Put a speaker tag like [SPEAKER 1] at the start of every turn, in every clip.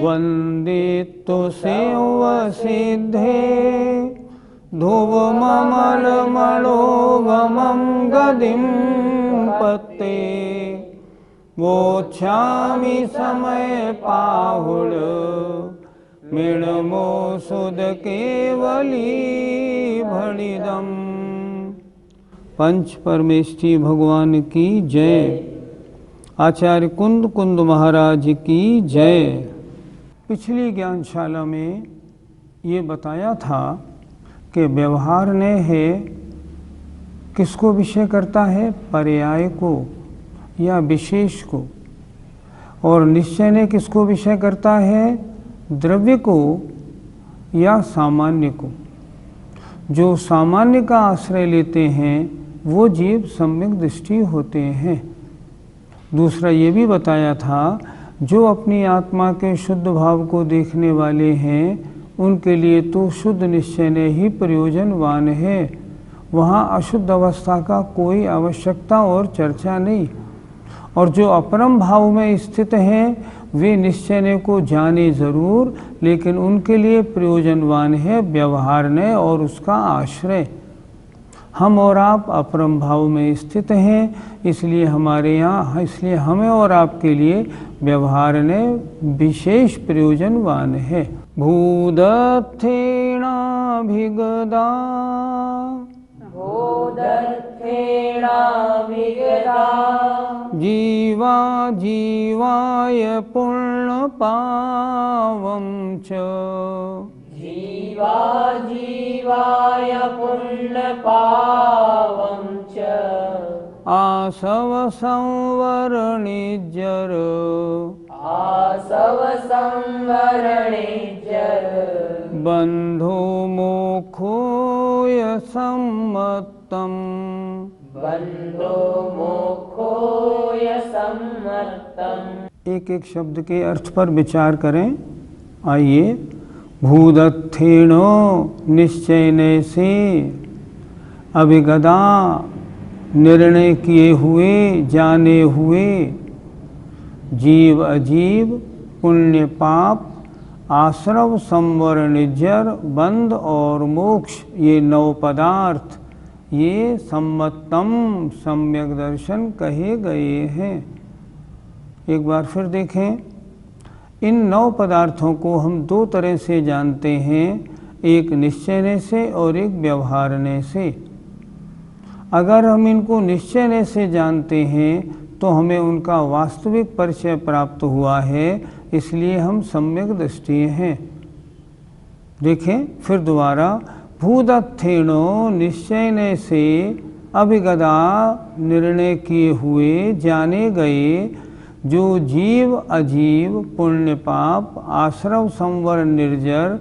[SPEAKER 1] वन्दितो सिंहसिद्धे धुवममलमणोगमं गदिं पत्ते वोच्छामि समय पाहुल मृणमो सुद केवली भणिदम। पंच परमेष्ठी भगवान की जय। आचार्य कुंद कुंद महाराज की जय। पिछली ज्ञानशाला में ये बताया था कि व्यवहार ने है किसको विषय करता है, पर्याय को या विशेष को, और निश्चय ने किसको विषय करता है, द्रव्य को या सामान्य को। जो सामान्य का आश्रय लेते हैं वो जीव सम्यक दृष्टि होते हैं। दूसरा ये भी बताया था जो अपनी आत्मा के शुद्ध भाव को देखने वाले हैं उनके लिए तो शुद्ध निश्चय ने ही प्रयोजनवान है। वहाँ अशुद्ध अवस्था का कोई आवश्यकता और चर्चा नहीं। और जो अपरम भाव में स्थित हैं वे निश्चय ने को जाने ज़रूर, लेकिन उनके लिए प्रयोजनवान है व्यवहार ने और उसका आश्रय। हम और आप अपरम भाव में स्थित हैं, इसलिए हमें और आपके लिए व्यवहार ने विशेष प्रयोजनवान है। भूदत्थेणाभिगदा जीवा जीवाय पुण्यपावं च
[SPEAKER 2] जीवा जीवाय पुण्यपावं च
[SPEAKER 1] आसव संवरणिज्जर
[SPEAKER 2] आसव संवरणिज्जर
[SPEAKER 1] बन्धो मोक्षोय सम्मतम्
[SPEAKER 2] बन्धो मोक्षोय सम्मतम्। एक
[SPEAKER 1] एक शब्द के अर्थ पर विचार करें। आइए। भूदत्थेनो निश्चयने से अभिगदा निर्णय किए हुए जाने हुए जीव अजीव पुण्य पाप आश्रव संवर निज्जर बंध और मोक्ष ये 9 पदार्थ ये सम्मतम सम्यक दर्शन कहे गए हैं। एक बार फिर देखें। इन 9 पदार्थों को हम 2 तरह से जानते हैं, एक निश्चयने से और एक व्यवहारने से। अगर हम इनको निश्चयने से जानते हैं तो हमें उनका वास्तविक परिचय प्राप्त हुआ है, इसलिए हम सम्यक दृष्टि हैं। देखें फिर दोबारा। भूदत्थेनो निश्चयने से अभिगदा निर्णय किए हुए जाने गए जो जीव अजीव पुण्य पाप आश्रव संवर निर्जर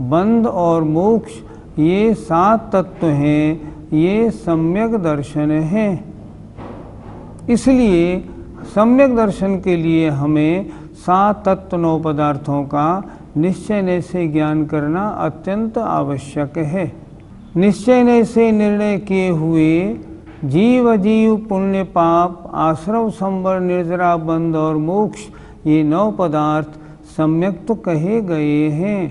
[SPEAKER 1] बंध और मोक्ष ये 7 तत्व हैं, ये सम्यक दर्शन है। इसलिए सम्यक दर्शन के लिए हमें 7 तत्व 9 पदार्थों का निश्चयने से ज्ञान करना अत्यंत आवश्यक है। निश्चयने से निर्णय किए हुए जीव अजीव पुण्य पाप आश्रव संवर निर्जरा बंध और मोक्ष ये 9 पदार्थ सम्यक तो कहे गए हैं।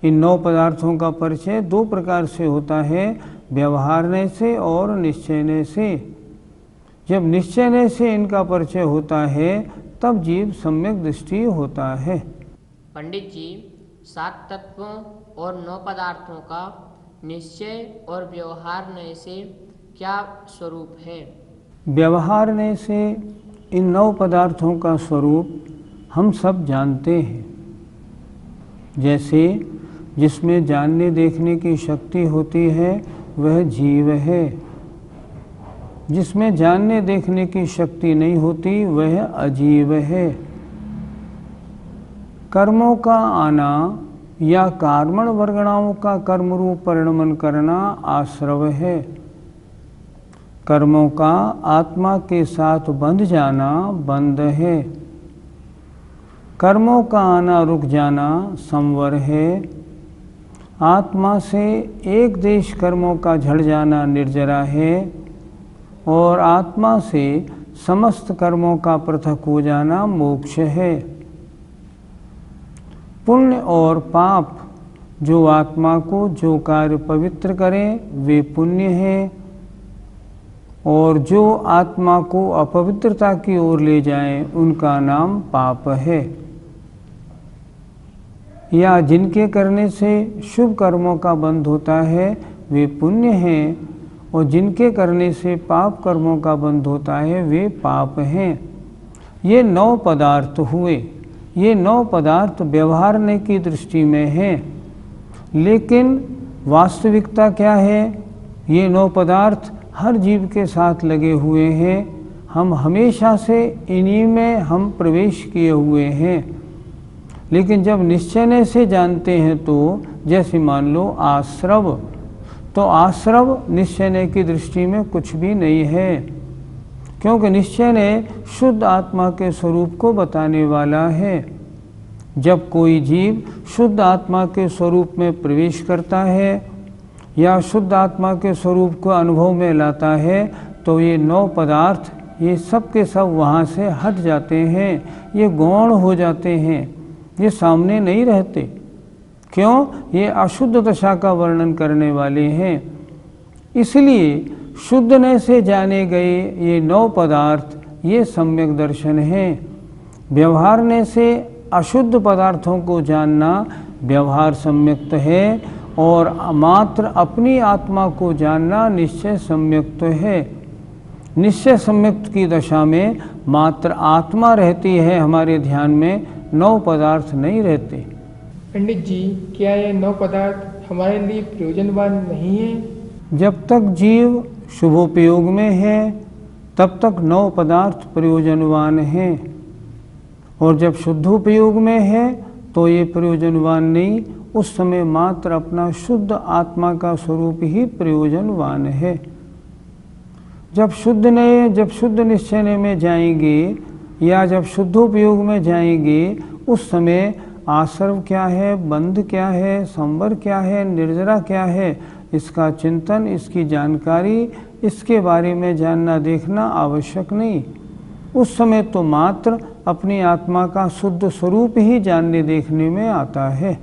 [SPEAKER 1] इन 9 पदार्थों का परिचय 2 प्रकार से होता है, व्यवहारने से और निश्चयने से। जब निश्चयने से इनका परिचय होता है तब जीव सम्यक दृष्टि होता है।
[SPEAKER 2] पंडित जी, 7 तत्वों और 9 पदार्थों का निश्चय और व्यवहारने से क्या स्वरूप है?
[SPEAKER 1] व्यवहारने से इन 9 पदार्थों का स्वरूप हम सब जानते हैं। जैसे जिसमें जानने देखने की शक्ति होती है वह जीव है। जिसमें जानने देखने की शक्ति नहीं होती वह अजीव है। कर्मों का आना या कर्मण वर्गणाओं का कर्म रूप परिणमन करना आश्रव है। कर्मों का आत्मा के साथ बंध जाना बंध है। कर्मों का आना रुक जाना संवर है। आत्मा से एक देश कर्मों का झड़ जाना निर्जरा है और आत्मा से समस्त कर्मों का पृथक हो जाना मोक्ष है। पुण्य और पाप जो आत्मा को जो कार्य पवित्र करें वे पुण्य हैं और जो आत्मा को अपवित्रता की ओर ले जाएं उनका नाम पाप है। या जिनके करने से शुभ कर्मों का बंध होता है वे पुण्य हैं और जिनके करने से पाप कर्मों का बंध होता है वे पाप हैं। ये 9 पदार्थ हुए। ये 9 पदार्थ व्यवहारने की दृष्टि में हैं, लेकिन वास्तविकता क्या है? ये 9 पदार्थ हर जीव के साथ लगे हुए हैं। हम हमेशा से इन्हीं में हम प्रवेश किए हुए हैं, लेकिन जब निश्चय से जानते हैं तो जैसे मान लो आश्रव, तो आश्रव निश्चय की दृष्टि में कुछ भी नहीं है, क्योंकि निश्चय शुद्ध आत्मा के स्वरूप को बताने वाला है। जब कोई जीव शुद्ध आत्मा के स्वरूप में प्रवेश करता है या शुद्ध आत्मा के स्वरूप को अनुभव में लाता है तो ये 9 पदार्थ ये सब के सब वहाँ से हट जाते हैं, ये गौण हो जाते हैं, ये सामने नहीं रहते। क्यों? ये अशुद्ध दशा का वर्णन करने वाले हैं। इसलिए शुद्धने से जाने गए ये 9 पदार्थ ये सम्यक दर्शन हैं। व्यवहारने से अशुद्ध पदार्थों को जानना व्यवहार सम्यक्त है और मात्र अपनी आत्मा को जानना निश्चय सम्यक्त है। निश्चय सम्यक्त की दशा में मात्र आत्मा रहती है, हमारे ध्यान में 9 पदार्थ नहीं रहते।
[SPEAKER 3] पंडित जी, क्या ये 9 पदार्थ हमारे लिए प्रयोजनवान नहीं है?
[SPEAKER 1] जब तक जीव शुभोपयोग में है तब तक 9 पदार्थ प्रयोजनवान हैं, और जब शुद्धोपयोग में है तो ये प्रयोजनवान नहीं, उस समय मात्र अपना शुद्ध आत्मा का स्वरूप ही प्रयोजनवान है। जब शुद्ध निश्चय में जाएंगे या जब शुद्धोपयोग में जाएंगे उस समय आश्रव क्या है, बंध क्या है, संवर क्या है, निर्जरा क्या है, इसका चिंतन, इसकी जानकारी, इसके बारे में जानना देखना आवश्यक नहीं। उस समय तो मात्र अपनी आत्मा का शुद्ध स्वरूप ही जानने देखने में आता है।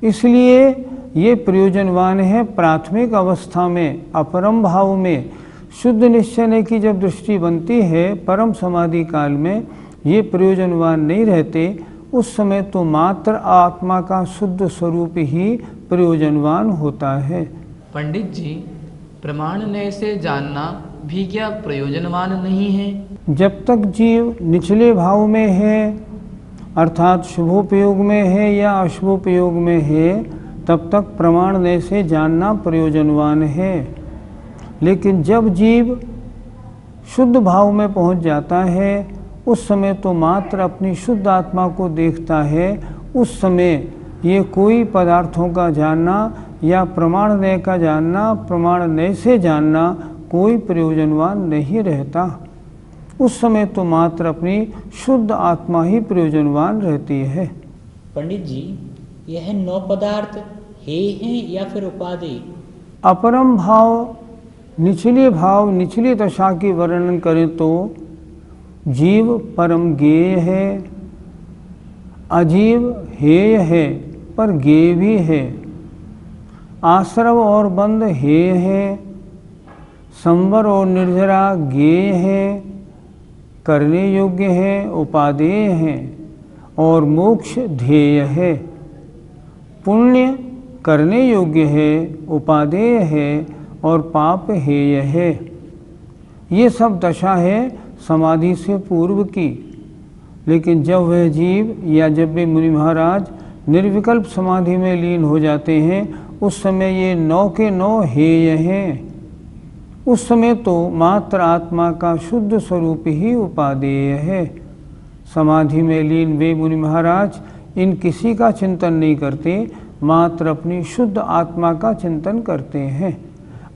[SPEAKER 1] इसलिए ये प्रयोजनवान है प्राथमिक अवस्था में, अपरम भाव में। शुद्ध निश्चय की जब दृष्टि बनती है परम समाधि काल में ये प्रयोजनवान नहीं रहते, उस समय तो मात्र आत्मा का शुद्ध स्वरूप ही प्रयोजनवान होता है।
[SPEAKER 4] पंडित जी, प्रमाणने से जानना भी क्या प्रयोजनवान नहीं है?
[SPEAKER 1] जब तक जीव निचले भाव में है अर्थात शुभोपयोग में है या अशुभोपयोग में है तब तक प्रमाणने से जानना प्रयोजनवान है। लेकिन जब जीव शुद्ध भाव में पहुंच जाता है उस समय तो मात्र अपनी शुद्ध आत्मा को देखता है। उस समय ये कोई पदार्थों का जानना या प्रमाणनय का जानना, प्रमाणनय से जानना कोई प्रयोजनवान नहीं रहता। उस समय तो मात्र अपनी शुद्ध आत्मा ही प्रयोजनवान रहती है।
[SPEAKER 5] पंडित जी, यह 9 पदार्थ हे हैं या फिर उपाधि?
[SPEAKER 1] अपरम भाव, निचली दशा की वर्णन करें तो जीव परम गेय है, अजीव हेय है पर गेय भी है, आश्रव और बंध हेय है, संवर और निर्जरा गेय है, करने योग्य है, उपादेय है और मोक्ष ध्येय है। पुण्य करने योग्य है, उपादेय है और पाप हेय है। ये सब दशा है समाधि से पूर्व की। लेकिन जब वह जीव या जब वे मुनि महाराज निर्विकल्प समाधि में लीन हो जाते हैं उस समय ये 9 के 9 हेय हैं। उस समय तो मात्र आत्मा का शुद्ध स्वरूप ही उपादेय है। समाधि में लीन वे मुनि महाराज इन किसी का चिंतन नहीं करते, मात्र अपनी शुद्ध आत्मा का चिंतन करते हैं।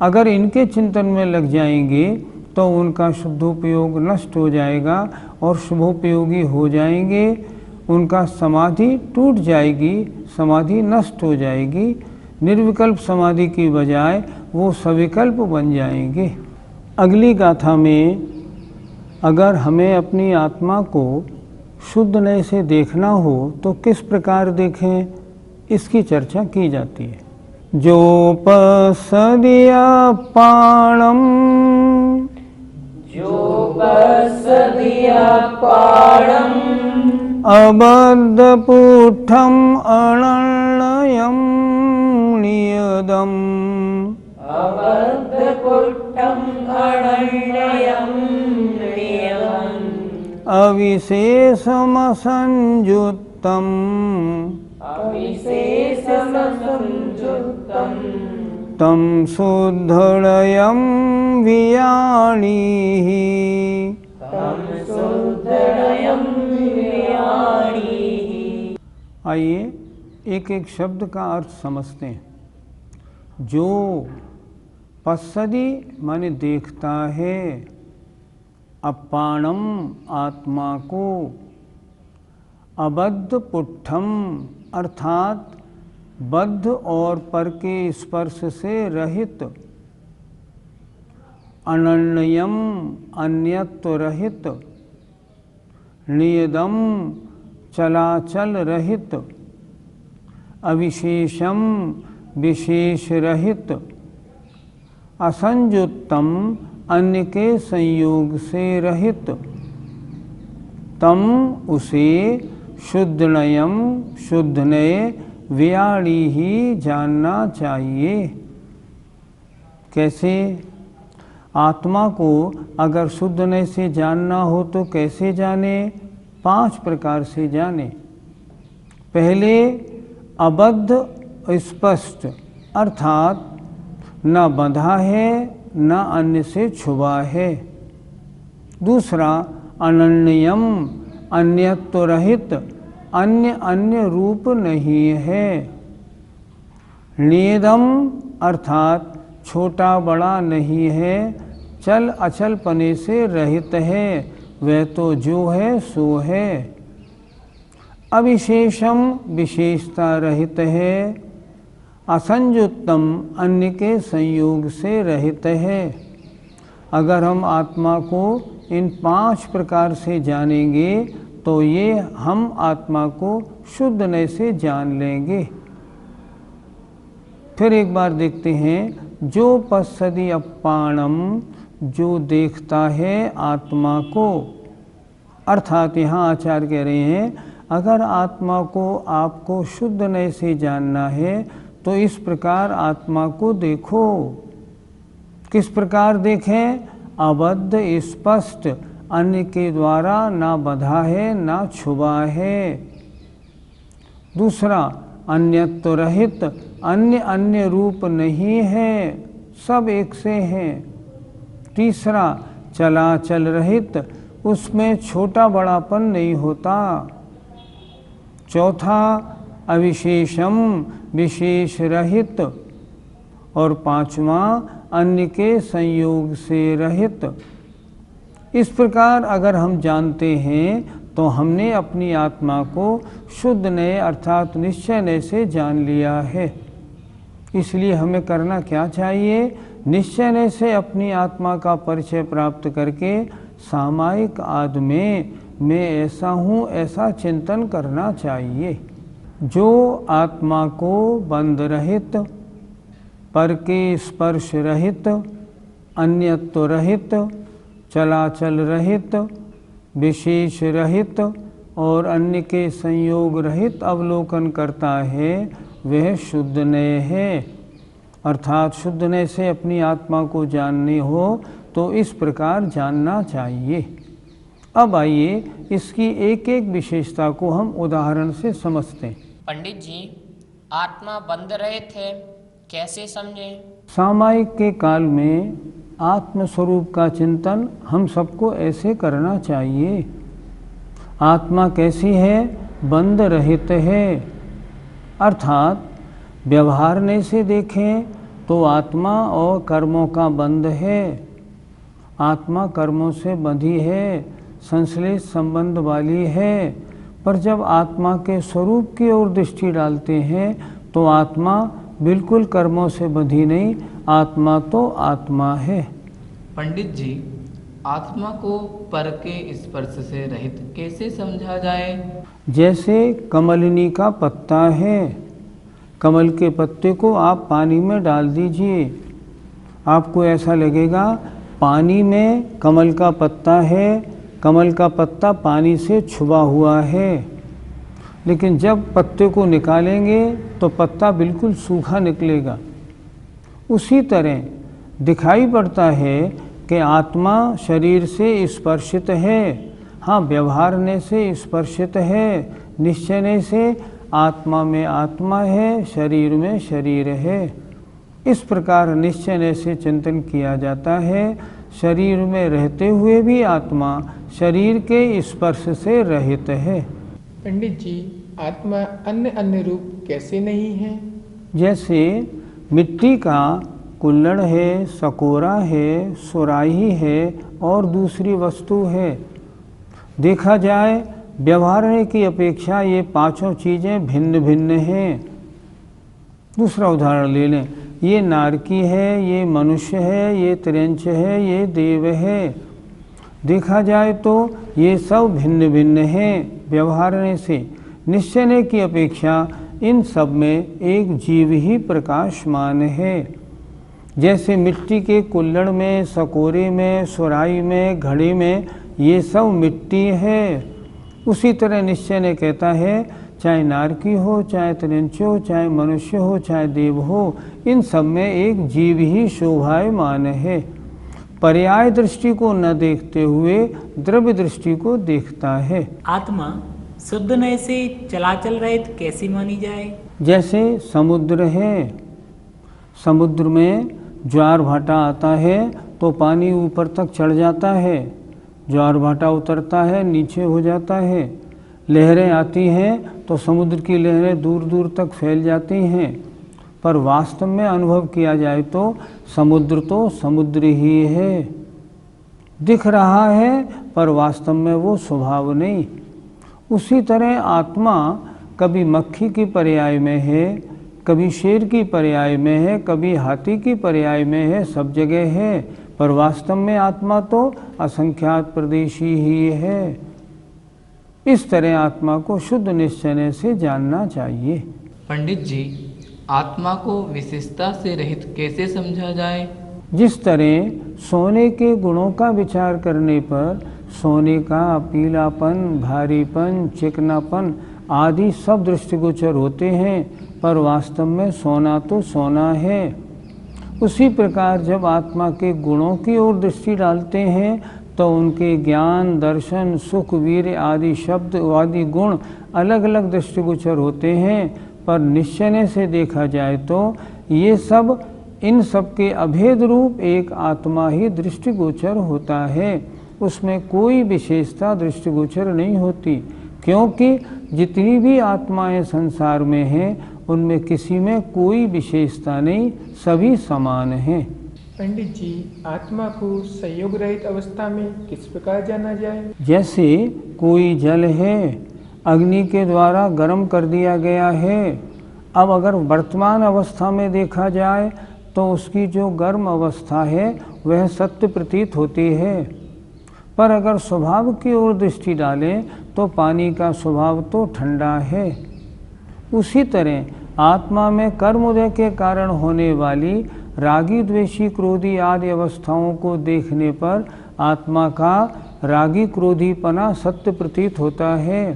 [SPEAKER 1] अगर इनके चिंतन में लग जाएंगे तो उनका शुद्धोपयोग नष्ट हो जाएगा और शुभोपयोगी हो जाएंगे। उनका समाधि टूट जाएगी, समाधि नष्ट हो जाएगी। निर्विकल्प समाधि की बजाय वो सविकल्प बन जाएंगे। अगली गाथा में अगर हमें अपनी आत्मा को शुद्ध नय से देखना हो तो किस प्रकार देखें, इसकी चर्चा की जाती है। जोपसदिया पाणम, अबद्धपुष्ठम अनण्यं नियदम्, अविशेषमसंयुक्तम् तं शुद्धोदयं वियाणीः। आइए एक एक शब्द का अर्थ समझते हैं। जो पश्यति माने देखता है, अपाणम आत्मा को, अबद्ध पुट्ठम अर्थात बद्ध और पर के स्पर्श से रहित, अनन्यम अन्यत्व रहित, नियदम चलाचल रहित, अविशेषम विशेष रहित, असंयुक्तम अन्य के संयोग से रहित, तम उसे शुद्धनयम शुद्ध नय व्याणी ही जानना चाहिए। कैसे? आत्मा को अगर शुद्ध नय से जानना हो तो कैसे जाने? 5 प्रकार से जाने। पहले अबद्ध स्पष्ट अर्थात न बंधा है न अन्य से छुआ है। दूसरा अनन्यम अन्यत्व रहित, अन्य रूप नहीं है। नियदम अर्थात छोटा बड़ा नहीं है, चल अचल पने से रहित है, वह तो जो है सो है। अविशेषम विशेषता रहित है, असंयुक्तम अन्य के संयोग से रहित है। अगर हम आत्मा को इन 5 प्रकार से जानेंगे तो ये हम आत्मा को शुद्ध नय से जान लेंगे। फिर एक बार देखते हैं। जो पश्यति अपाणम, जो देखता है आत्मा को, अर्थात यहाँ आचार्य कह रहे हैं अगर आत्मा को आपको शुद्ध नय से जानना है तो इस प्रकार आत्मा को देखो। किस प्रकार देखें? अबद्ध स्पष्ट, अन्य के द्वारा ना बंधा है ना छुआ है। दूसरा अन्यत्व रहित, अन्य रूप नहीं है, सब एक से हैं। तीसरा चलाचल रहित, उसमें छोटा बड़ापन नहीं होता। चौथा अविशेषम विशेष रहित, और 5वां अन्य के संयोग से रहित। इस प्रकार अगर हम जानते हैं तो हमने अपनी आत्मा को शुद्ध नय अर्थात निश्चय नय से जान लिया है। इसलिए हमें करना क्या चाहिए? निश्चय नय से अपनी आत्मा का परिचय प्राप्त करके सामायिक आदि में मैं ऐसा हूँ ऐसा चिंतन करना चाहिए। जो आत्मा को बंध रहित, पर के स्पर्श रहित, अन्यत्व रहित, चलाचल रहित, विशेष रहित और अन्य के संयोग रहित अवलोकन करता है, वह शुद्ध नय है। अर्थात शुद्ध नय से अपनी आत्मा को जाननी हो तो इस प्रकार जानना चाहिए। अब आइए इसकी एक एक विशेषता को हम उदाहरण से समझते हैं।
[SPEAKER 2] पंडित जी, आत्मा बंध रहे थे, कैसे समझें?
[SPEAKER 1] सामायिक के काल में आत्म स्वरूप का चिंतन हम सबको ऐसे करना चाहिए। आत्मा कैसी है? बंध रहित है, अर्थात व्यवहारने से देखें तो आत्मा और कर्मों का बंध है। आत्मा कर्मों से बंधी है, संश्लेष संबंध वाली है। पर जब आत्मा के स्वरूप की ओर दृष्टि डालते हैं तो आत्मा बिल्कुल कर्मों से बंधी नहीं, आत्मा तो आत्मा है।
[SPEAKER 4] पंडित जी, आत्मा को पर के स्पर्श से रहित कैसे समझा जाए?
[SPEAKER 1] जैसे कमलिनी का पत्ता है, कमल के पत्ते को आप पानी में डाल दीजिए, आपको ऐसा लगेगा पानी में कमल का पत्ता है, कमल का पत्ता पानी से छुपा हुआ है। लेकिन जब पत्ते को निकालेंगे तो पत्ता बिल्कुल सूखा निकलेगा। उसी तरह दिखाई पड़ता है कि आत्मा शरीर से स्पर्शित है। हाँ, व्यवहारने से स्पर्शित है, निश्चयने से आत्मा में आत्मा है, शरीर में शरीर है। इस प्रकार निश्चयने से चिंतन किया जाता है। शरीर में रहते हुए भी आत्मा शरीर के स्पर्श से रहित है।
[SPEAKER 3] पंडित जी, आत्मा अन्य अन्य रूप कैसे नहीं है?
[SPEAKER 1] जैसे मिट्टी का कुल्हड़ है, सकोरा है, सुराही है और दूसरी वस्तु है। देखा जाए व्यवहार की अपेक्षा ये पांचों चीज़ें भिन्न भिन्न हैं। दूसरा उदाहरण ले लें, ये नारकी है, ये मनुष्य है, ये त्रियंच है, ये देव है। देखा जाए तो ये सब भिन्न भिन्न हैं व्यवहारने से। निश्चयने की अपेक्षा इन सब में एक जीव ही प्रकाशमान है। जैसे मिट्टी के कुल्हड़ में, सकोरे में, सुराही में, घड़े में ये सब मिट्टी है, उसी तरह निश्चय ने कहता है चाहे नारकी हो, चाहे त्रियंच हो, चाहे मनुष्य हो, चाहे देव हो, इन सब में एक जीव ही शोभायमान है। पर्याय दृष्टि को न देखते हुए द्रव्य दृष्टि को देखता है।
[SPEAKER 5] आत्मा शुद्ध नय से चलाचल रहित कैसी मानी जाए?
[SPEAKER 1] जैसे समुद्र है, समुद्र में ज्वार भाटा आता है तो पानी ऊपर तक चढ़ जाता है, ज्वार भाटा उतरता है नीचे हो जाता है। लहरें आती हैं तो समुद्र की लहरें दूर दूर तक फैल जाती हैं, पर वास्तव में अनुभव किया जाए तो समुद्र ही है। दिख रहा है पर वास्तव में वो स्वभाव नहीं। उसी तरह आत्मा कभी मक्खी की पर्याय में है, कभी शेर की पर्याय में है, कभी हाथी की पर्याय में है, सब जगह है, पर वास्तव में आत्मा तो असंख्यात प्रदेशी ही है। इस तरह आत्मा को शुद्ध निश्चय से जानना चाहिए।
[SPEAKER 4] पंडित जी, आत्मा को विशेषता से रहित कैसे समझा जाए?
[SPEAKER 1] जिस तरह सोने के गुणों का विचार करने पर सोने का पीलापन, भारीपन, चिकनापन आदि सब दृष्टिगोचर होते हैं, पर वास्तव में सोना तो सोना है। उसी प्रकार जब आत्मा के गुणों की ओर दृष्टि डालते हैं तो उनके ज्ञान, दर्शन, सुख, वीर्य आदि शब्द आदि गुण अलग अलग दृष्टिगोचर होते हैं, पर निश्चय से देखा जाए तो ये सब इन सब के अभेद रूप एक आत्मा ही दृष्टिगोचर होता है। उसमें कोई विशेषता दृष्टिगोचर नहीं होती, क्योंकि जितनी भी आत्माएं संसार में हैं उनमें किसी में कोई विशेषता नहीं, सभी समान हैं।
[SPEAKER 3] पंडित जी, आत्मा को संयोग रहित अवस्था में किस प्रकार जाना जाए?
[SPEAKER 1] जैसे कोई जल है, अग्नि के द्वारा गर्म कर दिया गया है। अब अगर वर्तमान अवस्था में देखा जाए तो उसकी जो गर्म अवस्था है वह सत्य प्रतीत होती है, पर अगर स्वभाव की ओर दृष्टि डालें तो पानी का स्वभाव तो ठंडा है। उसी तरह आत्मा में कर्मोदय के कारण होने वाली रागी, द्वेषी, क्रोधी आदि अवस्थाओं को देखने पर आत्मा का रागी क्रोधीपना सत्य प्रतीत होता है,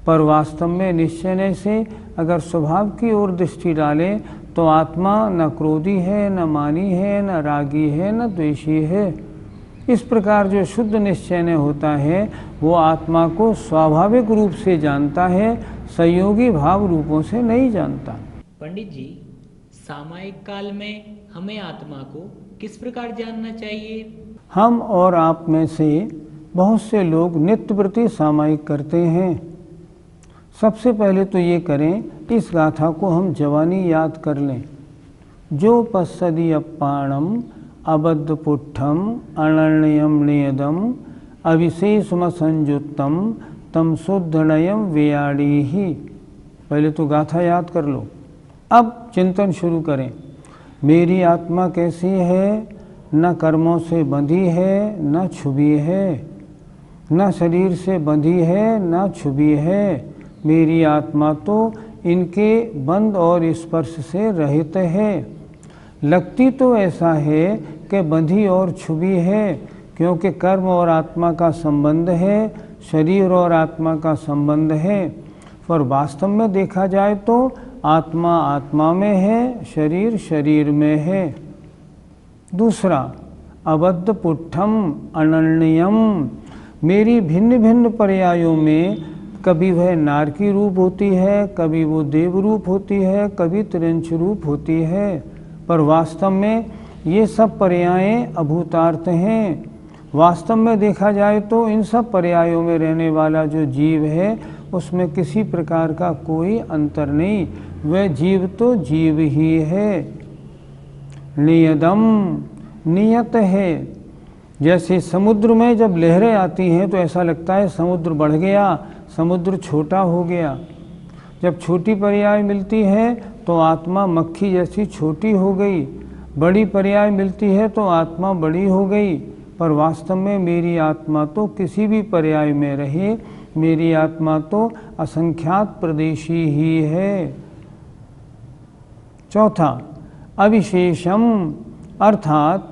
[SPEAKER 1] पर वास्तव में निश्चय से अगर स्वभाव की ओर दृष्टि डालें तो आत्मा न क्रोधी है, न मानी है, न रागी है, न द्वेषी है। इस प्रकार जो शुद्ध निश्चय होता है वो आत्मा को स्वाभाविक रूप से जानता है, संयोगी भाव रूपों से नहीं जानता।
[SPEAKER 5] पंडित जी, सामयिक काल में हमें आत्मा को किस प्रकार जानना चाहिए?
[SPEAKER 1] हम और आप में से बहुत से लोग नित्य प्रति सामायिक करते हैं। सबसे पहले तो ये करें, इस गाथा को हम जवानी याद कर लें। जो पश्यदि अप्पाणम अबद्ध पुट्ठम अनण्यम नियदम अविशेषम संयुक्तम तम शुद्धनयम वेयाड़ी ही। पहले तो गाथा याद कर लो। अब चिंतन शुरू करें। मेरी आत्मा कैसी है? न कर्मों से बंधी है, न छुबी है, न शरीर से बंधी है, न छुबी है। मेरी आत्मा तो इनके बंध और स्पर्श से रहित है। लगती तो ऐसा है कि बंधी और छुबी है, क्योंकि कर्म और आत्मा का संबंध है, शरीर और आत्मा का संबंध है। पर वास्तव में देखा जाए तो आत्मा आत्मा में है, शरीर शरीर में है। दूसरा, अबद्ध पुट्ठम अनन्यम। मेरी भिन्न भिन्न पर्यायों में कभी वह नार की रूप होती है, कभी वो देव रूप होती है, कभी त्रिंश रूप होती है, पर वास्तव में ये सब पर्यायें अभूतार्थ हैं। वास्तव में देखा जाए तो इन सब पर्यायों में रहने वाला जो जीव है उसमें किसी प्रकार का कोई अंतर नहीं, वह जीव तो जीव ही है। नियदम, नियत है। जैसे समुद्र में जब लहरें आती हैं तो ऐसा लगता है समुद्र बढ़ गया, समुद्र छोटा हो गया। जब छोटी पर्याय मिलती है तो आत्मा मक्खी जैसी छोटी हो गई, बड़ी पर्याय मिलती है तो आत्मा बड़ी हो गई। पर वास्तव में मेरी आत्मा तो किसी भी पर्याय में रहे, मेरी आत्मा तो असंख्यात प्रदेशी ही है। चौथा, अविशेषम, अर्थात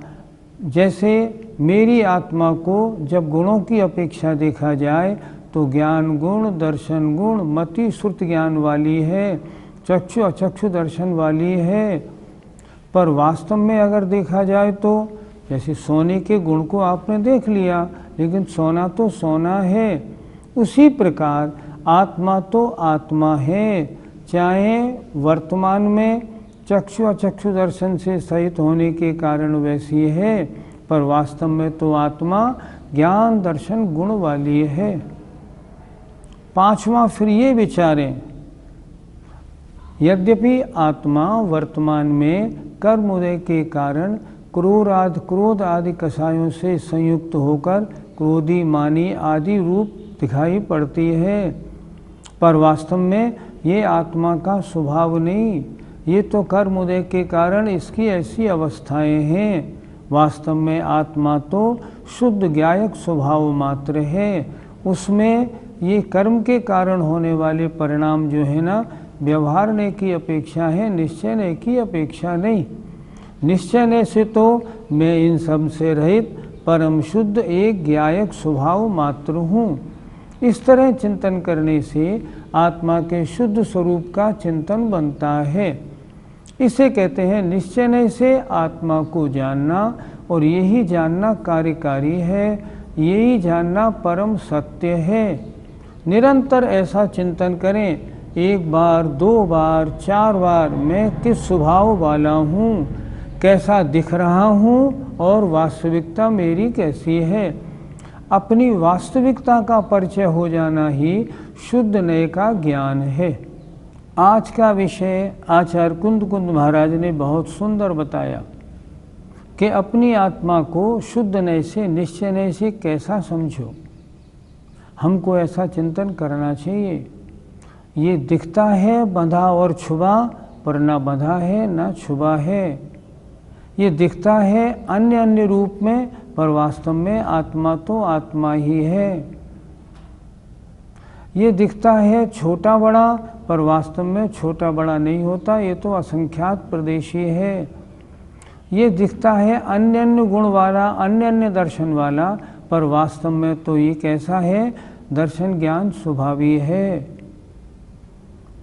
[SPEAKER 1] जैसे मेरी आत्मा को जब गुणों की अपेक्षा देखा जाए तो ज्ञान गुण, दर्शन गुण, मति श्रुति ज्ञान वाली है, चक्षु अचक्षु दर्शन वाली है। पर वास्तव में अगर देखा जाए तो जैसे सोने के गुण को आपने देख लिया, लेकिन सोना तो सोना है। उसी प्रकार आत्मा तो आत्मा है, चाहे वर्तमान में चक्षु अचक्षु दर्शन से सहित होने के कारण वैसी है, पर वास्तव में तो आत्मा ज्ञान दर्शन गुण वाली है। पांचवा, फिर ये विचारें, यद्यपि आत्मा वर्तमान में कर्म उदय के कारण क्रोध आदि कषायों से संयुक्त होकर क्रोधी मानी आदि रूप दिखाई पड़ती है, पर वास्तव में ये आत्मा का स्वभाव नहीं, ये तो कर्म उदय के कारण इसकी ऐसी अवस्थाएं हैं। वास्तव में आत्मा तो शुद्ध ज्ञायक स्वभाव मात्र है। उसमें ये कर्म के कारण होने वाले परिणाम जो है ना, व्यवहारने की अपेक्षा है, निश्चयने की अपेक्षा नहीं। निश्चयने से तो मैं इन सब से रहित परम शुद्ध एक ज्ञायक स्वभाव मात्र हूँ। इस तरह चिंतन करने से आत्मा के शुद्ध स्वरूप का चिंतन बनता है। इसे कहते हैं निश्चयने से आत्मा को जानना, और यही जानना कार्यकारी है, यही जानना परम सत्य है। निरंतर ऐसा चिंतन करें, एक बार, दो बार, चार बार, मैं किस स्वभाव वाला हूँ, कैसा दिख रहा हूँ और वास्तविकता मेरी कैसी है। अपनी वास्तविकता का परिचय हो जाना ही शुद्ध नय का ज्ञान है। आज का विषय आचार्य कुंद महाराज ने बहुत सुंदर बताया कि अपनी आत्मा को शुद्ध नय से, निश्चय नय से कैसा समझो। हमको ऐसा चिंतन करना चाहिए। ये दिखता है बंधा और छुबा, पर ना बंधा है ना छुबा है। ये दिखता है अन्य अन्य रूप में, पर वास्तव में आत्मा तो आत्मा ही है। ये दिखता है छोटा बड़ा, पर वास्तव में छोटा बड़ा नहीं होता, ये तो असंख्यात प्रदेशी है। ये दिखता है अन्य अन्य गुण वाला, अन्य अन्य दर्शन वाला, पर वास्तव में तो ये कैसा है, दर्शन ज्ञान स्वभावी है।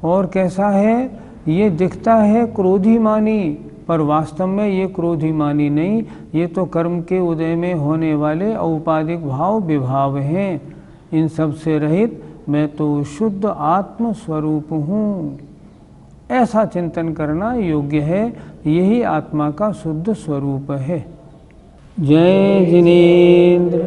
[SPEAKER 1] और कैसा है, ये दिखता है क्रोधिमानी, पर वास्तव में ये क्रोधिमानी नहीं, ये तो कर्म के उदय में होने वाले औपाधिक भाव विभाव हैं। इन सब से रहित मैं तो शुद्ध आत्म स्वरूप हूँ। ऐसा चिंतन करना योग्य है, यही आत्मा का शुद्ध स्वरूप है। जय जिनेन्द्र।